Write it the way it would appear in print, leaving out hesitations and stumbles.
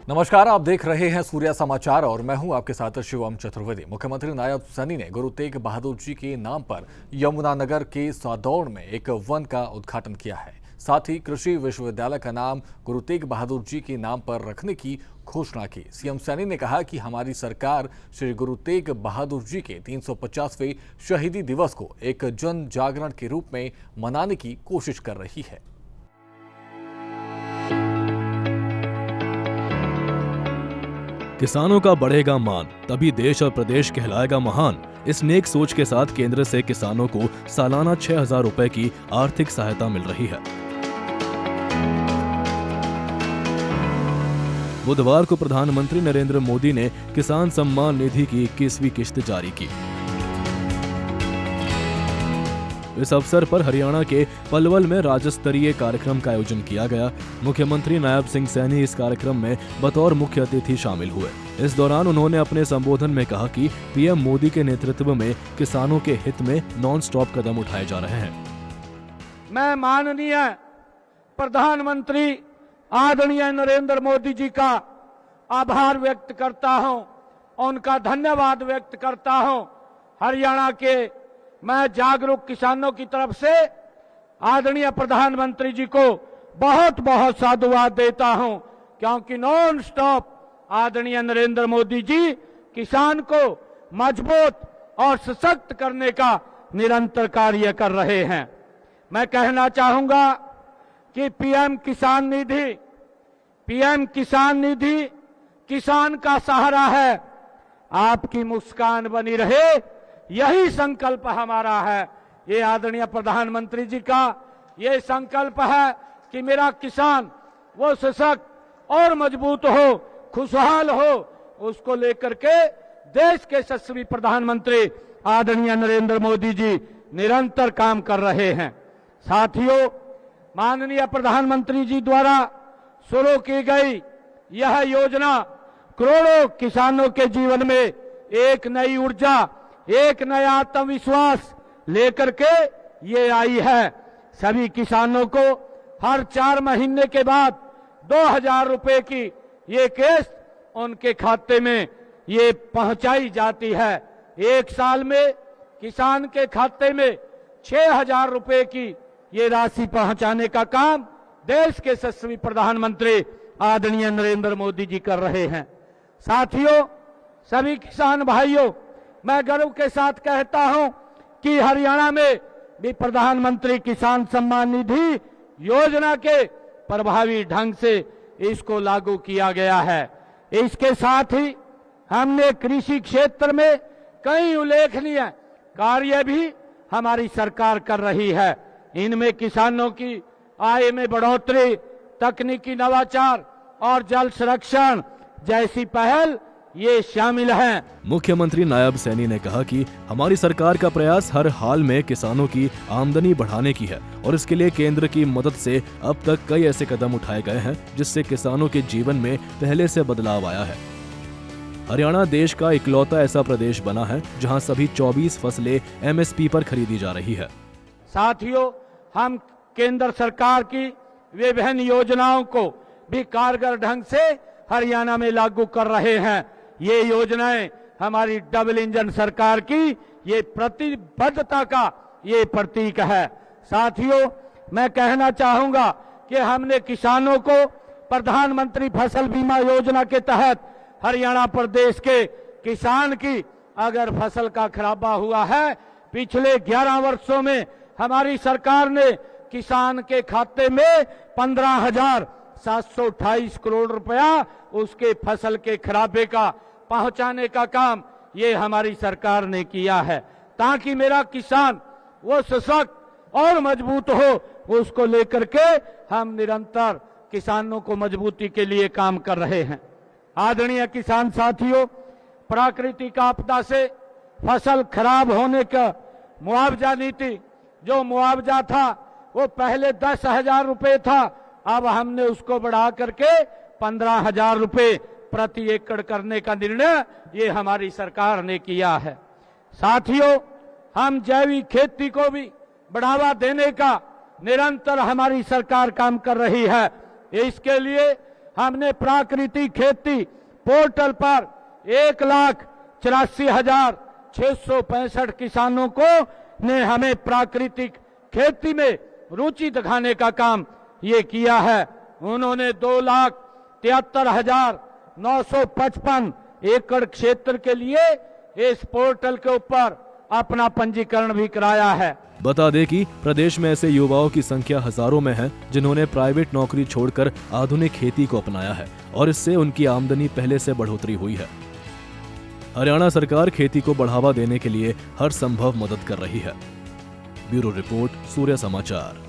नमस्कार, आप देख रहे हैं सूर्या समाचार और मैं हूं आपके साथ शिवम चतुर्वेदी। मुख्यमंत्री नायब सैनी ने गुरु तेग बहादुर जी के नाम पर यमुनानगर के सादौड़ में एक वन का उद्घाटन किया है। साथ ही कृषि विश्वविद्यालय का नाम गुरु तेग बहादुर जी के नाम पर रखने की घोषणा की। सीएम सैनी ने कहा कि हमारी सरकार श्री गुरु तेग बहादुर जी के 350वें शहीदी दिवस को एक जन जागरण के रूप में मनाने की कोशिश कर रही है। किसानों का बढ़ेगा मान, तभी देश और प्रदेश कहलाएगा महान। इस नेक सोच के साथ केंद्र से किसानों को सालाना 6,000 रुपए की आर्थिक सहायता मिल रही है। बुधवार को प्रधानमंत्री नरेंद्र मोदी ने किसान सम्मान निधि की 21वीं किस्त जारी की। इस अवसर पर हरियाणा के पलवल में राज्य स्तरीय कार्यक्रम का आयोजन किया गया। मुख्यमंत्री नायब सिंह सैनी इस कार्यक्रम में बतौर मुख्य अतिथि शामिल हुए। इस दौरान उन्होंने अपने संबोधन में कहा कि पीएम मोदी के नेतृत्व में किसानों के हित में नॉन स्टॉप कदम उठाए जा रहे हैं। मैं माननीय प्रधानमंत्री आदरणीय नरेंद्र मोदी जी का आभार व्यक्त करता हूं, उनका धन्यवाद व्यक्त करता हूं। हरियाणा के मैं जागरूक किसानों की तरफ से आदरणीय प्रधानमंत्री जी को बहुत बहुत साधुवाद देता हूं, क्योंकि नॉन स्टॉप आदरणीय नरेंद्र मोदी जी किसान को मजबूत और सशक्त करने का निरंतर कार्य कर रहे हैं। मैं कहना चाहूंगा कि पीएम किसान निधि किसान का सहारा है। आपकी मुस्कान बनी रहे, यही संकल्प हमारा है। ये आदरणीय प्रधानमंत्री जी का ये संकल्प है कि मेरा किसान वो सशक्त और मजबूत हो, खुशहाल हो। उसको लेकर के देश के यशस्वी प्रधानमंत्री आदरणीय नरेंद्र मोदी जी निरंतर काम कर रहे हैं। साथियों, माननीय प्रधानमंत्री जी द्वारा शुरू की गई यह योजना करोड़ों किसानों के जीवन में एक नई ऊर्जा, एक नया आत्मविश्वास लेकर के ये आई है। सभी किसानों को हर 4 महीने के बाद 2,000 रुपए की ये किस्त उनके खाते में ये पहुंचाई जाती है। एक साल में किसान के खाते में 6,000 रुपए की ये राशि पहुंचाने का काम देश के यशस्वी प्रधानमंत्री आदरणीय नरेंद्र मोदी जी कर रहे हैं। साथियों, सभी किसान भाइयों, मैं गर्व के साथ कहता हूं कि हरियाणा में भी प्रधानमंत्री किसान सम्मान निधि योजना के प्रभावी ढंग से इसको लागू किया गया है। इसके साथ ही हमने कृषि क्षेत्र में कई उल्लेखनीय कार्य भी हमारी सरकार कर रही है। इनमें किसानों की आय में बढ़ोतरी, तकनीकी नवाचार और जल संरक्षण जैसी पहल ये शामिल हैं। मुख्यमंत्री नायब सैनी ने कहा कि हमारी सरकार का प्रयास हर हाल में किसानों की आमदनी बढ़ाने की है और इसके लिए केंद्र की मदद से अब तक कई ऐसे कदम उठाए गए हैं जिससे किसानों के जीवन में पहले से बदलाव आया है। हरियाणा देश का इकलौता ऐसा प्रदेश बना है जहां सभी 24 फसलें MSP पर खरीदी जा रही है। साथियों, हम केंद्र सरकार की विभिन्न योजनाओं को भी कारगर ढंग से हरियाणा में लागू कर रहे हैं। ये योजनाएं हमारी डबल इंजन सरकार की ये प्रतिबद्धता का ये प्रतीक है। साथियों, मैं कहना चाहूंगा कि हमने किसानों को प्रधानमंत्री फसल बीमा योजना के तहत हरियाणा प्रदेश के किसान की अगर फसल का खराबा हुआ है, पिछले 11 वर्षों में हमारी सरकार ने किसान के खाते में 15,728 करोड़ रुपया उसके फसल के खराबे का पहुंचाने का काम ये हमारी सरकार ने किया है, ताकि मेरा किसान वो सशक्त और मजबूत हो। उसको लेकर के हम निरंतर किसानों को मजबूती के लिए काम कर रहे हैं। आदरणीय किसान साथियों, प्राकृतिक आपदा से फसल खराब होने का मुआवजा नीति, जो मुआवजा था वो पहले 10,000 रुपए था, अब हमने उसको बढ़ा करके 15,000 रुपए प्रति एकड़ करने का निर्णय ये हमारी सरकार ने किया है। साथियों, हम जैविक खेती को भी बढ़ावा देने का निरंतर हमारी सरकार काम कर रही है। इसके लिए हमने प्राकृतिक खेती पोर्टल पर 1,84,665 किसानों को ने हमें प्राकृतिक खेती में रुचि दिखाने का काम ये किया है। उन्होंने 2,73,955 एकड़ क्षेत्र के लिए इस पोर्टल के ऊपर अपना पंजीकरण भी कराया है। बता दें कि प्रदेश में ऐसे युवाओं की संख्या हजारों में है जिन्होंने प्राइवेट नौकरी छोड़कर आधुनिक खेती को अपनाया है और इससे उनकी आमदनी पहले से बढ़ोतरी हुई है। हरियाणा सरकार खेती को बढ़ावा देने के लिए हर संभव मदद कर रही है। ब्यूरो रिपोर्ट, सूर्य समाचार।